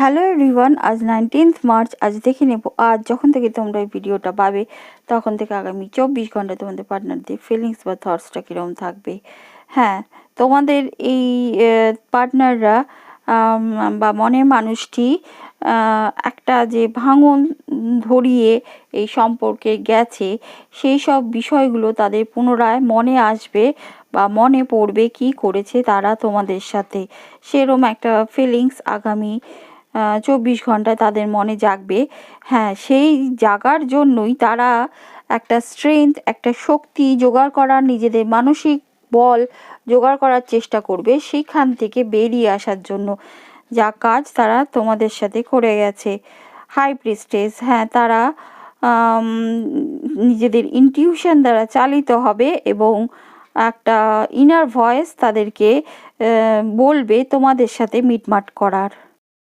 Hello everyone, আজ 19th March. আজ দেখে নেব আজ যখন থেকে তোমরা এই ভিডিওটা পাবে তখন থেকে আগামী 24 ঘন্টা তোমাদের পার্টনারদের ফিলিংস বা থটসটা কীরকম থাকবে। হ্যাঁ, তোমাদের এই পার্টনাররা বা মনের মানুষটি একটা যে ভাঙন ধরিয়ে এই সম্পর্কে গেছে, সেই সব বিষয়গুলো তাদের পুনরায় মনে আসবে বা মনে পড়বে কি করেছে তারা তোমাদের সাথে। সেরকম একটা ফিলিংস আগামী 24 ঘন্টায় তাদের মনে জাগবে। হ্যাঁ, সেই জাগার জন্যই তারা একটা স্ট্রেংথ, একটা শক্তি জোগাড় করার, নিজেদের মানসিক বল জোগাড় করার চেষ্টা করবে সেইখান থেকে বেরিয়ে আসার জন্য। যা কাজ তারা তোমাদের সাথে করে গেছে। হাই প্রিস্টেস, হ্যাঁ, তারা নিজেদের ইনটিউশন দ্বারা চালিত হবে এবং একটা ইনার ভয়েস তাদেরকে বলবে তোমাদের সাথে মিটমাট করার।